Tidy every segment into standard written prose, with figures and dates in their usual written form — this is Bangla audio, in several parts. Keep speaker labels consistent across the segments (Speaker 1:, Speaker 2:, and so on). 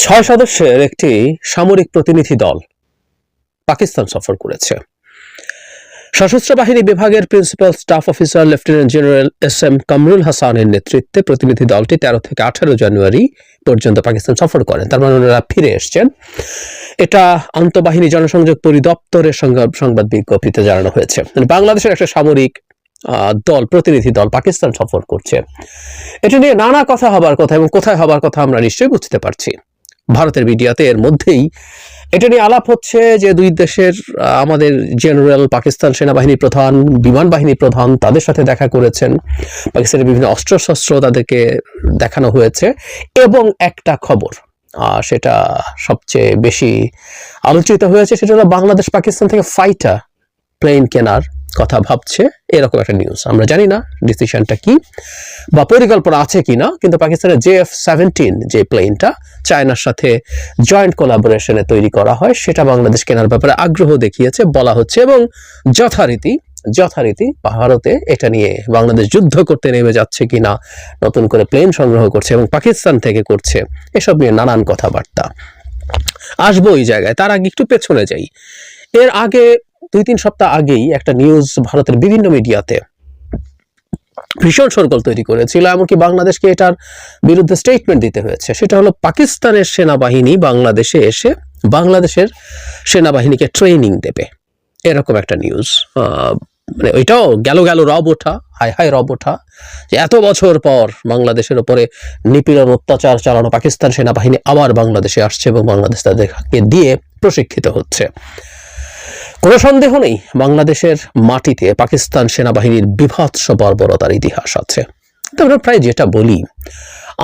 Speaker 1: ছয় সদস্যের একটি সামরিক প্রতিনিধি দল পাকিস্তান সফর করেছে। সশস্ত্র বাহিনী বিভাগের principal staff officer lieutenant general S M Kamrul হাসানের নেতৃত্বে প্রতিনিধি দলটি 13 থেকে 18 জানুয়ারি পর্যন্ত পাকিস্তান সফর করেন। তার মানে ওনারা ফিরে এসছেন। এটা আন্তঃবাহিনী জনসংযোগ পরিদপ্তরের সংবাদ বিজ্ঞপ্তিতে জানানো হয়েছে। বাংলাদেশের একটা সামরিক দল প্রতিনিধি দল পাকিস্তান সফর করছে। এটা নিয়ে নানা কথা হবার কথা এবং কোথায় হবার কথা আমরা নিশ্চয়ই বুঝতে পারছি। ভারতের মিডিয়াতে এর মধ্যেই এটা নিয়ে আলাপ হচ্ছে যে দুই দেশের আমাদের জেনারেল, পাকিস্তান সেনাবাহিনী প্রধান, বিমান বাহিনী প্রধান তাদের সাথে দেখা করেছেন। পাকিস্তানের বিভিন্ন অস্ত্রশস্ত্র তাদেরকে দেখানো হয়েছে এবং একটা খবর সেটা সবচেয়ে বেশি আলোচিত হয়েছে, সেটা হলো বাংলাদেশ পাকিস্তান থেকে ফাইটার প্লেন কেনার কথা ভাবছে, এরকম একটা নিউজ। আমরা জানি না ডিসিশনটা কি বা পরিকল্পনা আছে কিনা, কিন্তু পাকিস্তানের JF-17 যে প্লেনটা চায়নার সাথে জয়েন্ট কোলাবোরেশনে তৈরি করা হয়, সেটা বাংলাদেশ কেনার ব্যাপারে আগ্রহ দেখিয়েছে বলা হচ্ছে। এবং যথারীতি ভারতে এটা নিয়ে বাংলাদেশ যুদ্ধ করতে নেমে যাচ্ছে কিনা, নতুন করে প্লেন সংগ্রহ করছে এবং পাকিস্তান থেকে করছে, এসব নিয়ে নানান কথাবার্তা আসবো এই জায়গায়। তার আগে একটু পেছনে যাই। এর আগে 2-3 সপ্তাহ আগেই একটা নিউজ ভারতের বিভিন্ন মিডিয়াতে ভীষণ শোরগোল তৈরি করেছিল, এমনকি বাংলাদেশকে এটার বিরুদ্ধে স্টেটমেন্ট দিতে হয়েছে। সেটা হলো পাকিস্তানের সেনাবাহিনী বাংলাদেশে এসে বাংলাদেশের সেনাবাহিনীকে ট্রেনিং দেবে, এরকম একটা নিউজ। মানে ওইটাও গেল রব ওঠা, হাই রব ওঠা, যে এত বছর পর বাংলাদেশের ওপরে নিপীড়ন অত্যাচার চালানো পাকিস্তান সেনাবাহিনী আবার বাংলাদেশে আসছে এবং বাংলাদেশ তাদেরকে দিয়ে প্রশিক্ষিত হচ্ছে। কোনো সন্দেহ নেই বাংলাদেশের মাটিতে পাকিস্তান সেনাবাহিনীর বিভৎস বর্বরতার ইতিহাস আছে। আমরা প্রায় যেটা বলি,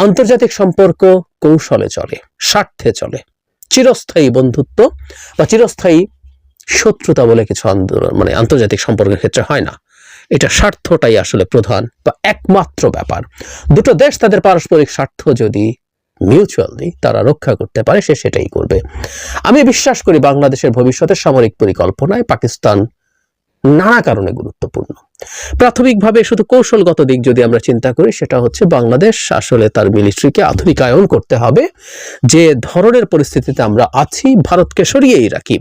Speaker 1: আন্তর্জাতিক সম্পর্ক কৌশলে চলে, স্বার্থে চলে। চিরস্থায়ী বন্ধুত্ব বা চিরস্থায়ী শত্রুতা বলে কিছু মানে আন্তর্জাতিক সম্পর্কের ক্ষেত্রে হয় না। এটা স্বার্থটাই আসলে প্রধান বা একমাত্র ব্যাপার। দুটো দেশ তাদের পারস্পরিক স্বার্থ যদি মিউচুয়ালি তারা রক্ষা করতে পারে, সে সেটাই করবে। আমি বিশ্বাস করি বাংলাদেশের ভবিষ্যতের সামরিক পরিকল্পনায় পাকিস্তান নানা কারণে গুরুত্বপূর্ণ। প্রাথমিকভাবে শুধু কৌশলগত দিক যদি আমরা চিন্তা করি, সেটা হচ্ছে বাংলাদেশ আসলে তার মিলিটারিকে আধুনিকায়ন করতে হবে। যে ধরনের পরিস্থিতিতে আমরা আছি, ভারতকে সরিয়েই রাখি,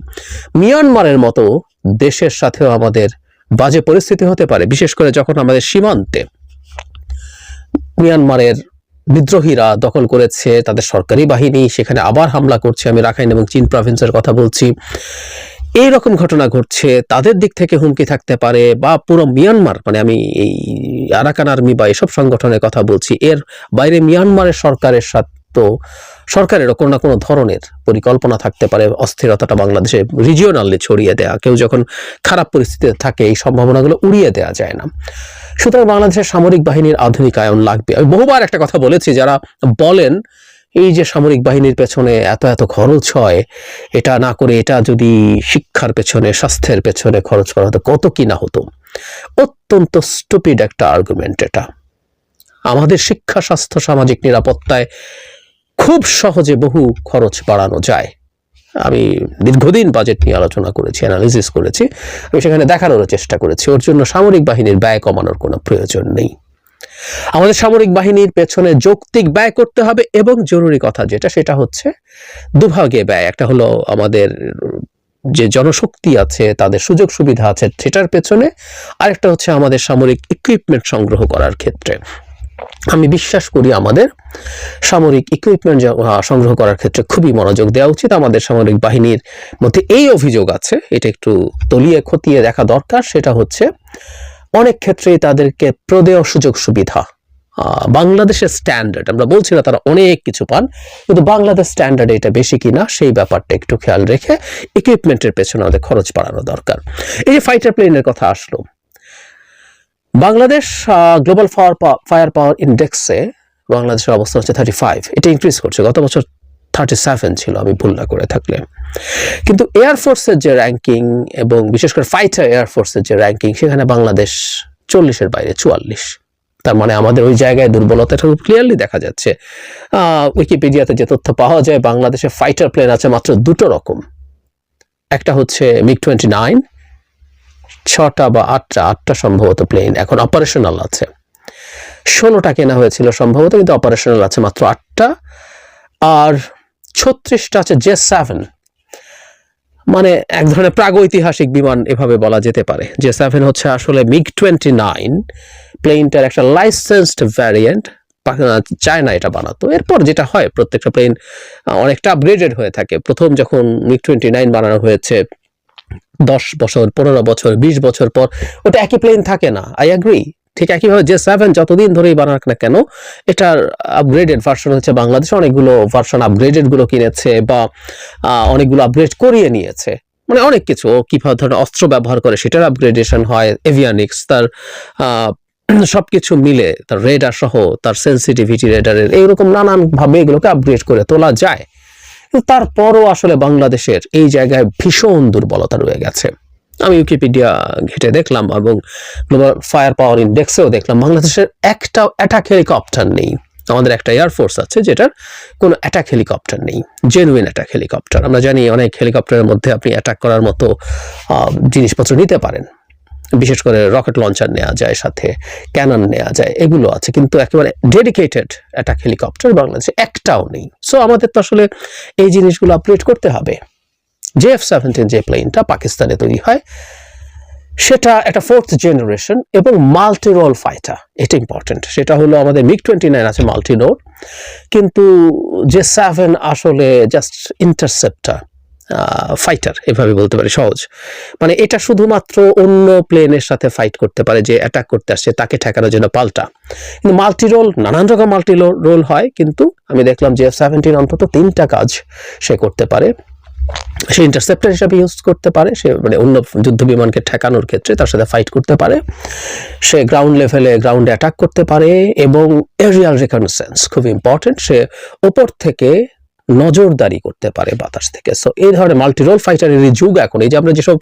Speaker 1: মিয়ানমারের মতো দেশের সাথেও আমাদের বাজে পরিস্থিতি হতে পারে, বিশেষ করে যখন আমাদের সীমান্তে মিয়ানমারের বিদ্রোহীরা দখল করেছে তাদের সরকারি বাহিনী, সেখানে আবার হামলা করছে। আমি রাখাইন এবং চীন প্রভিন্সের কথা বলছি। এই রকম ঘটনা ঘটছে, তাদের দিক থেকে হুমকি থাকতে পারে, বা পুরো মিয়ানমার, মানে আমি এই আরাকান আর্মি বা এসব সংগঠনের কথা বলছি। এর বাইরে মিয়ানমারের সরকারের সাথে তো সরকারেরও কোনো না কোনো ধরনের পরিকল্পনা থাকতে পারে অস্থিরতাটা বাংলাদেশে রিজিওনালি ছড়িয়ে দেয়া। কেউ যখন খারাপ পরিস্থিতিতে থাকে, এই সম্ভাবনাগুলো উড়িয়ে দেওয়া যায় না। সুতরাং বাংলাদেশের সামরিক বাহিনীর আধুনিকায়ন লাগবে। আমি বহুবার একটা কথা বলেছি, যারা বলেন এই যে সামরিক বাহিনীর পেছনে এত খরচ হয়, এটা না করে এটা যদি শিক্ষার পেছনে, স্বাস্থ্যের পেছনে খরচ করা হতো, কত কি না হতো। অত্যন্ত স্টুপিড একটা আর্গুমেন্ট এটা। আমাদের শিক্ষা, স্বাস্থ্য, সামাজিক নিরাপত্তায় খুব সহজে বহু খরচ বাড়ানো যায়। আমি দীর্ঘদিন বাজেট নিয়ে আলোচনা করেছি, অ্যানালিসিস করেছি, আমি সেখানে দেখানোর চেষ্টা করেছি ওর জন্য সামরিক বাহিনীর ব্যয় কমানোর কোনো প্রয়োজন নেই। আমাদের সামরিক বাহিনীর পেছনে যৌক্তিক ব্যয় করতে হবে এবং জরুরি কথা যেটা, সেটা হচ্ছে দুভাগে ব্যয়। একটা হলো আমাদের যে জনশক্তি আছে, তাদের সুযোগ সুবিধা আছে, সেটার পেছনে। আরেকটা হচ্ছে আমাদের সামরিক ইকুইপমেন্ট সংগ্রহ করার ক্ষেত্রে। আমি বিশ্বাস করি আমাদের সামরিক ইকুইপমেন্ট সংগ্রহ করার ক্ষেত্রে খুবই মনোযোগ দেওয়া উচিত। আমাদের সামরিক বাহিনীর মধ্যে এই অভিযোগ আছে, এটা একটু তলিয়ে খতিয়ে দেখা দরকার। সেটা হচ্ছে অনেক ক্ষেত্রেই তাদেরকে প্রদেয় সুযোগ সুবিধা বাংলাদেশের স্ট্যান্ডার্ড, আমরা বলছি না তারা অনেক কিছু পান, কিন্তু বাংলাদেশ স্ট্যান্ডার্ডে এটা বেশি কিনা সেই ব্যাপারটা একটু খেয়াল রেখে ইকুইপমেন্টের পেছনে আমাদের খরচ বাড়ানো দরকার। এই যে ফাইটার প্লেনের কথা আসলো, বাংলাদেশ গ্লোবাল ফায়ার পাওয়ার ইন্ডেক্সে বাংলাদেশের অবস্থা হচ্ছে 35, এটা ইনক্রিজ করছে। গত বছর 37 ছিল, আমি ভুল না করে থাকলে। কিন্তু এয়ারফোর্সের যে র্যাঙ্কিং এবং বিশেষ করে ফাইটার এয়ারফোর্সের যে র্যাঙ্কিং, সেখানে বাংলাদেশ 40-এর বাইরে 44। তার মানে আমাদের ওই জায়গায় দুর্বলতাটা খুব ক্লিয়ারলি দেখা যাচ্ছে। উইকিপিডিয়াতে যে তথ্য পাওয়া যায়, বাংলাদেশে ফাইটার প্লেন আছে মাত্র 2 রকম। একটা হচ্ছে MiG-29, 6টা বা 8টা সম্ভবত প্লেন এখন অপারেশনাল আছে। 16টা কেনা হয়েছিল সম্ভবত, কিন্তু অপারেশনাল আছে মাত্র 8টা। আর 36টা আছে J7, মানে এক ধরনের প্রাগৈতিহাসিক বিমান এভাবে বলা যেতে পারে। J7 হচ্ছে আসলে MiG-29 প্লেনটার একটা লাইসেন্সড ভ্যারিয়েন্ট, চায়না এটা বানাতো। এরপর যেটা হয় প্রত্যেকটা প্লেন অনেকটা আপগ্রেডেড হয়ে থাকে। প্রথম যখন MiG-29 বানানো হয়েছে 10 বছর, 15 বছর, 20 বছর পর ওটা একই প্লেন থাকে না, আই অ্যাগ্রি। ঠিক একইভাবে J7 যতদিন ধরেই বানাক না কেন, এটার আপগ্রেডেড ভার্সন হচ্ছে বাংলাদেশে অনেকগুলো ভার্সন আপগ্রেডেড গুলো কিনেছে বা অনেকগুলো আপগ্রেড করিয়ে নিয়েছে। মানে অনেক কিছু, ও কিভাবে ধরনের অস্ত্র ব্যবহার করে সেটার আপগ্রেডেশন হয়, এভিয়ানিক্স, তার সবকিছু মিলে, তার রেডার সহ, তার সেন্সিটিভিটি রেডারের, এইরকম নানান ভাবে এগুলোকে আপগ্রেড করে তোলা যায়। কিন্তু তারপরও আসলে বাংলাদেশের এই জায়গায় ভীষণ দুর্বলতা রয়ে গেছে। আমি উইকিপিডিয়া ঘেটে দেখলাম এবং গ্লোবাল ফায়ার পাওয়ার ইন্ডেক্সেও দেখলাম বাংলাদেশের একটা অ্যাটাক হেলিকপ্টার নেই। আমাদের একটা এয়ারফোর্স আছে যেটার কোনো অ্যাটাক হেলিকপ্টার নেই, জেনুইন অ্যাটাক হেলিকপ্টার। আমরা জানি অনেক হেলিকপ্টারের মধ্যে আপনি অ্যাটাক করার মতো জিনিসপত্র নিতে পারেন, বিশেষ করে রকেট লঞ্চার নেওয়া যায়, সাথে ক্যানন নেওয়া যায়, এগুলো আছে, কিন্তু একেবারে ডেডিকেটেড অ্যাটাক হেলিকপ্টার বাংলাদেশে একটাও নেই। সো আমাদের তো আসলে এই জিনিসগুলো আপগ্রেড করতে হবে। JF-17 যে প্লেনটা পাকিস্তানে তৈরি হয় সেটা একটা 4th জেনারেশন এবং মাল্টি রোল ফাইটার, এটা ইম্পর্টেন্ট। সেটা হলো আমাদের MiG-29 আছে মাল্টি রোল, কিন্তু J7 আসলে জাস্ট ইন্টারসেপ্টার ফাইটার, এভাবে বলতে পারি সহজ। মানে এটা শুধুমাত্র অন্য প্লেনের সাথে ফাইট করতে পারে, যে অ্যাটাক করতে আসছে তাকে ঠেকানোর জন্য পাল্টা। কিন্তু মাল্টি রোল, নানান রকম মাল্টি রোল হয়, কিন্তু আমি দেখলাম JF-17 অন্তত 3টা কাজ সে করতে পারে। সে ইন্টারসেপ্টর হিসাবে ইউজ করতে পারে, সে মানে অন্য যুদ্ধ বিমানকে ঠেকানোর ক্ষেত্রে তার সাথে ফাইট করতে পারে, সে গ্রাউন্ড লেভেলে গ্রাউন্ডে অ্যাটাক করতে পারে, এবং এরিয়াল রিকনসেন্স খুব ইম্পর্টেন্ট, সে ওপর থেকে নজরদারি করতে পারে বাতাস থেকে। সো এই ধরনের মাল্টি রোল ফাইটারের যুগ এখন। এই যে আমরা যেসব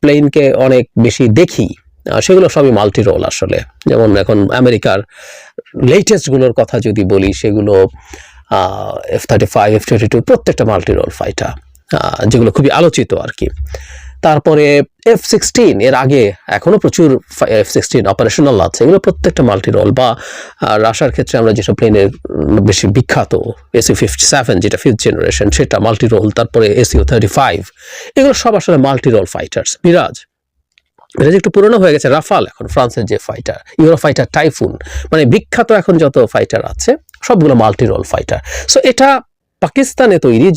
Speaker 1: প্লেনকে অনেক বেশি দেখি সেগুলো সবই মাল্টি রোল আসলে। যেমন এখন আমেরিকার লেটেস্ট গুলোর কথা যদি বলি, সেগুলো F-35, F-22 প্রত্যেকটা মাল্টি রোল ফাইটার, যেগুলো খুবই আলোচিত আর কি। তারপরে F-16, এর আগে এখনো প্রচুর F-16 অপারেশনাল আছে, এগুলো প্রত্যেকটা মাল্টি রোল। বা রাশিয়ার ক্ষেত্রে আমরা যেসব প্লেনের বেশি বিখ্যাত, SU-57 যেটা 5th জেনারেশন, সেটা মাল্টি রোল। তারপরে SU-35, এগুলো সব আসলে মাল্টি রোল ফাইটার্স। মিরাজ একটু পুরনো হয়ে গেছে, রাফাল এখন ফ্রান্সের যে ফাইটার, ইউরো ফাইটার, টাইফুন, মানে বিখ্যাত এখন যত ফাইটার আছে সবগুলো মাল্টি রোল ফাইটার। সো এটা পাকিস্তানে তৈরি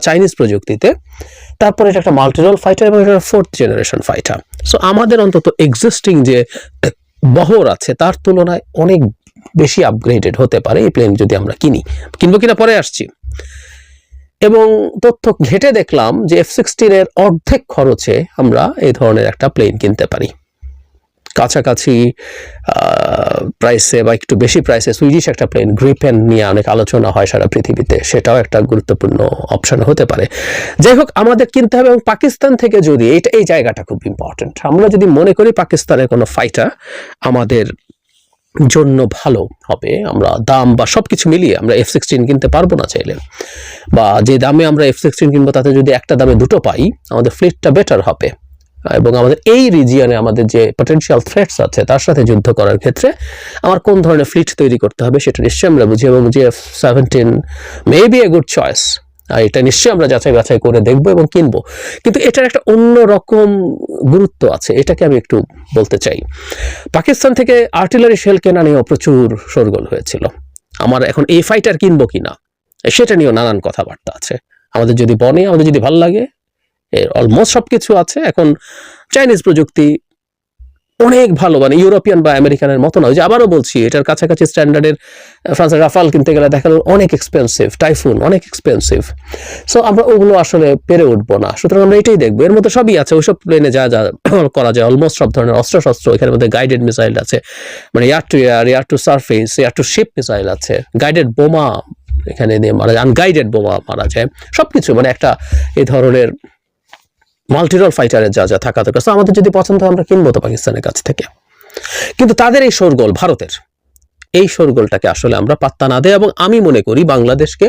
Speaker 1: চাইনিজ প্রযুক্তিতে, তারপরে এটা একটা মাল্টি রোল ফাইটার এবং এটা 4th জেনারেশন ফাইটার। সো আমাদের অন্তত এক্সিস্টিং যে বহর আছে তার তুলনায় অনেক বেশি আপগ্রেডেড হতে পারে এই প্লেন যদি আমরা কিনবো কিনা পরে আসছি। এবং তথ্য ঘেটে দেখলাম যে F-16 এর অর্ধেক খরচে আমরা এই ধরনের একটা প্লেন কিনতে পারি। কাছাকাছি প্রাইসে বা একটু বেশি প্রাইসে সুইডিশ একটা প্লেন গ্রিপেন নিয়ে অনেক আলোচনা হয় সারা পৃথিবীতে, সেটাও একটা গুরুত্বপূর্ণ অপশন হতে পারে। যাই হোক, আমাদের কিনতে হবে। এবং পাকিস্তান থেকে যদি এই জায়গাটা খুব ইম্পর্টেন্ট, আমরা যদি মনে করি পাকিস্তানের কোনো ফাইটার আমাদের জন্য ভালো হবে, আমরা দাম বা সবকিছু মিলিয়ে আমরা F-16 কিনতে পারবো না চাইলে, বা যে দামে আমরা F-16 কিনবো তাতে যদি একটা দামে দুটো পাই, আমাদের ফ্লিটটা বেটার হবে। এবং আমাদের এই রিজিয়নে আমাদের যে পটেনশিয়াল থ্রেটস আছে তার সাথে যুদ্ধ করার ক্ষেত্রে আমার কোন ধরনের ফ্লিট তৈরি করতে হবে সেটা নিশ্চয়ই আমরা বুঝি, এবং F-17 may B a good choice. এটা নিশ্চয়ই আমরা যাচাই বাছাই করে দেখবো এবং কিনবো। কিন্তু এটার একটা অন্য রকম গুরুত্ব আছে, এটাকে আমি একটু বলতে চাই। পাকিস্তান থেকে আর্টিলারি শেল কেনা নিয়েও প্রচুর শোরগোল হয়েছিল। আমার এখন এই ফাইটার কিনবো কিনা সেটা নিয়েও নানান কথাবার্তা আছে। আমাদের যদি বনে, আমাদের যদি ভালো লাগে, অলমোস্ট সবকিছু আছে। এখন চাইনিজ প্রযুক্তি অনেক ভালো, মানে ইউরোপিয়ান বা আমেরিকানের মতো নয়। যে আবারও বলছি, এটার কাছাকাছি স্ট্যান্ডার্ডের ফ্রান্সের রাফাল কিনতে গেলে দেখা গেল অনেক এক্সপেন্সিভ, টাইফুন অনেক এক্সপেন্সিভ। সো আমরা ওগুলো আসলে পেরে উঠবো না। সুতরাং আমরা এটাই দেখবো, এর মধ্যে সবই আছে। ওইসব প্লেনে যা যা করা যায় অলমোস্ট সব ধরনের অস্ত্র, এখানের মধ্যে গাইডেড মিসাইল আছে, মানে air to air, air to surface, air to ship missile আছে, গাইডেড বোমা এখানে দিয়ে মারা যায়, আনগাইডেড বোমা মারা যায়, সবকিছু। মানে একটা এই ধরনের মাল্টিরোল ফাইটারের যা যা থাকা দরকার। সো আমাদের যদি পছন্দ হয় আমরা কিনবো তো পাকিস্তানের কাছ থেকে। কিন্তু তাদের এই শোরগোল, ভারতের এই শোরগোলটাকে আসলে আমরা পাত্তা না দেয়। এবং আমি মনে করি বাংলাদেশকে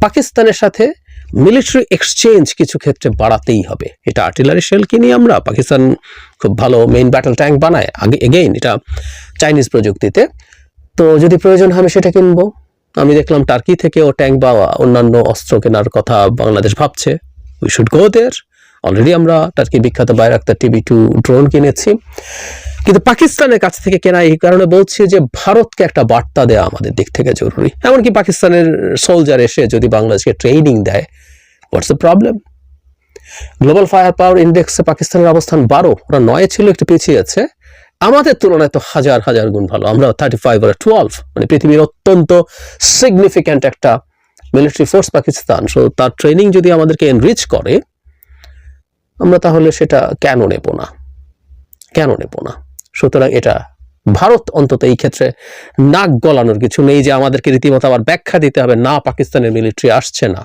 Speaker 1: পাকিস্তানের সাথে মিলিটারি এক্সচেঞ্জ কিছু ক্ষেত্রে বাড়াতেই হবে। এটা আর্টিলারি শেল কিনি আমরা, পাকিস্তান খুব ভালো মেইন ব্যাটল ট্যাঙ্ক বানায়, এগেইন এটা চাইনিজ প্রযুক্তিতে। তো যদি প্রয়োজন হয় আমি সেটা কিনবো। আমি দেখলাম টার্কি থেকেও ট্যাঙ্ক বা অন্যান্য অস্ত্র কেনার কথা বাংলাদেশ ভাবছে। We should go there. Already আমরা টার্কি বিখ্যাত বাইরাক্তার TB2 ড্রোন কিনেছি, কিন্তু পাকিস্তানের কাছ থেকে কেনা এই কারণে বলছি যে ভারতকে একটা বার্তা দেওয়া আমাদের দিক থেকে জরুরি। এমনকি পাকিস্তানের সোলজার এসে যদি বাংলাদেশকে ট্রেনিং দেয়, what's the problem? Global fire power ইন্ডেক্সে পাকিস্তানের অবস্থান 12, ওরা 9 ছিল, একটু পিছিয়ে আছে। আমাদের তুলনায় তো হাজার হাজার গুণ ভালো, আমরা 35 ওরা 12, মানে পৃথিবীর অত্যন্ত সিগনিফিক্যান্ট একটা মিলিটারি ফোর্স পাকিস্তান। সো তার ট্রেনিং যদি আমাদেরকে এনরিচ করে, আমরা তাহলে সেটা কেন নেব না? সুতরাং এটা ভারত অন্তত এই ক্ষেত্রে নাক গলানোর কিছু নেই যে আমাদেরকে রীতিমতো আবার ব্যাখ্যা দিতে হবে না পাকিস্তানের মিলিটারি আসছে না,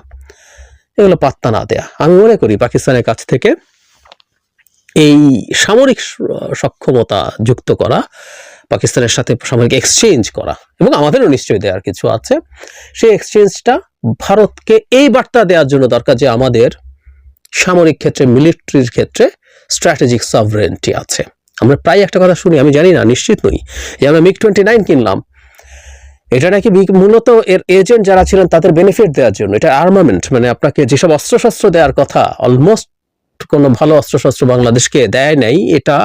Speaker 1: এগুলো পাত্তা না দেয়া। আমি মনে করি পাকিস্তানের কাছ থেকে এই সামরিক সক্ষমতা যুক্ত করা, পাকিস্তানের সাথে সামরিক এক্সচেঞ্জ করা, এবং আমাদেরও নিশ্চয়ই দেওয়ার কিছু আছে, সেই এক্সচেঞ্জটা ভারতকে এই বার্তা দেওয়ার জন্য দরকার যে আমাদের সামরিক ক্ষেত্রে, মিলিটারির ক্ষেত্রে স্ট্র্যাটেজিক সভরেন্টি আছে। আমরা প্রায় একটা কথা শুনি, আমি জানি না, নিশ্চিত নই, যে আমরা MiG-29 কিনলাম, এটা নাকি মূলত এর এজেন্ট যারা ছিলেন তাদের বেনিফিট দেওয়ার জন্য। এটা আর্মামেন্ট, মানে আপনাকে যেসব অস্ত্রশস্ত্র দেওয়ার কথা, অলমোস্ট কোনো ভালো অস্ত্রশস্ত্র বাংলাদেশকে দেয় নাই। এটা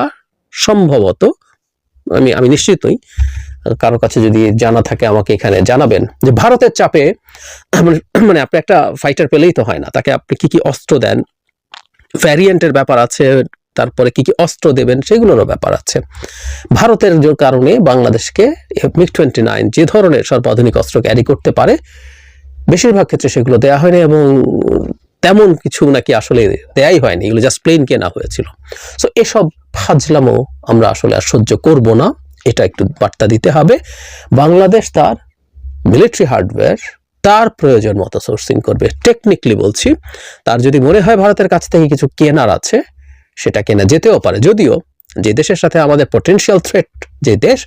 Speaker 1: সম্ভবত, আমি নিশ্চিত নই, কারো কাছে যদি জানা থাকে আমাকে এখানে জানাবেন, যে ভারতের চাপে, মানে আপনি একটা ফাইটার পেলেই তো হয় না, তাকে আপনি কি কি অস্ত্র দেন, ভ্যারিয়েন্টের ব্যাপার আছে, তারপরে কি কি অস্ত্র দেবেন সেগুলোরও ব্যাপার আছে। ভারতের কারণে বাংলাদেশকে MiG-29 যে ধরনের সর্বাধুনিক অস্ত্র ক্যারি করতে পারে, বেশিরভাগ ক্ষেত্রে সেগুলো দেয়া হয়নি, এবং তেমন কিছু নাকি আসলে দেয়াই হয়নি, এগুলো জাস্ট প্লেন কেনা হয়েছিল। সো এসব ফাজলামও আমরা আসলে আর সহ্য করব না, এটা একটু বার্তা দিতে হবে। বাংলাদেশ তার মিলিটারি হার্ডওয়্যার তার প্রয়োজন মতো সোর্সিং করবে। টেকনিক্যালি বলছি, তার যদি মনে হয় ভারতের কাছ থেকে কিছু কেনার আছে, সেটা কেনা যেতেও পারে। যদিও যে দেশের সাথে আমাদের পটেনশিয়াল থ্রেট যে দেশ,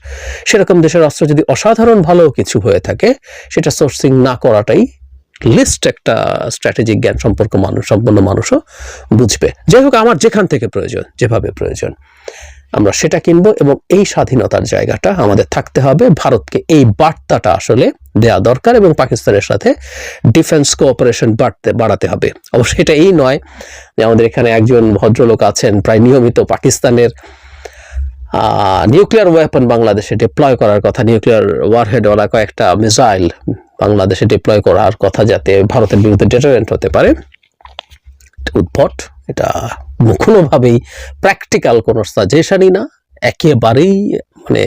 Speaker 1: সেরকম দেশের অস্ত্র যদি অসাধারণ ভালো কিছু হয়ে থাকে, সেটা সোর্সিং না করাটাই লিস্ট একটা স্ট্র্যাটেজিক জ্ঞান সম্পন্ন মানুষও বুঝবে। যাই হোক, আমার যেখান থেকে প্রয়োজন, যেভাবে প্রয়োজন, আমরা সেটা কিনবো, এবং এই স্বাধীনতার জায়গাটা আমাদের থাকতে হবে। ভারতকে এই বার্তাটা আসলে দেয়া দরকার, এবং পাকিস্তানের সাথে ডিফেন্স কোঅপারেশন বাড়াতে হবে। অবশ্যই এটা এই নয় যে আমাদের এখানে একজন ভদ্রলোক আছেন প্রায় নিয়মিত পাকিস্তানের নিউক্লিয়ার ওয়েপন বাংলাদেশে ডিপ্লয় করার কথা, নিউক্লিয়ার ওয়ারহেডওয়ালা কয়েকটা মিসাইল বাংলাদেশে ডিপ্লয় করার কথা, যাতে ভারতের বিরুদ্ধে ডেটারেন্ট হতে পারে। উদ্ভট, এটা কোনোভাবেই প্র্যাকটিক্যাল কোনো সাজেশনই না, একেবারেই মানে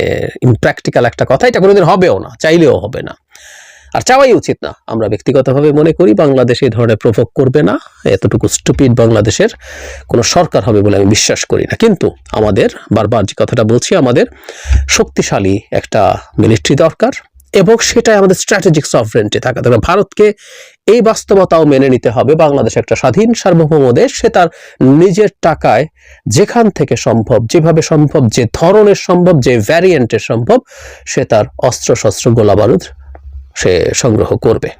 Speaker 1: ইমপ্র্যাকটিক্যাল একটা কথা। এটা কোনোদিন হবেও না, চাইলেও হবে না, আর চাওয়াই উচিত না। আমরা ব্যক্তিগতভাবে মনে করি বাংলাদেশ এই ধরনের প্রভোগ করবে না, এতটুকু স্টুপিড বাংলাদেশের কোনো সরকার হবে বলে আমি বিশ্বাস করি না। কিন্তু আমাদের, বারবার যে কথাটা বলছি, আমাদের শক্তিশালী একটা মিলিটারি দরকার, এবং সেটাই আমাদের স্ট্র্যাটেজিক সভরেন্টি থাকা দরকার। ভারতকে এই বাস্তবতাও মেনে নিতে হবে, বাংলাদেশ একটা স্বাধীন সার্বভৌম দেশ, সে তার নিজের টাকায় যেখান থেকে সম্ভব, যেভাবে সম্ভব, যে ধরনের সম্ভব, যে ভ্যারিয়েন্টের সম্ভব, সে তার অস্ত্রশস্ত্র, গোলাবারুদ সে সংগ্রহ করবে।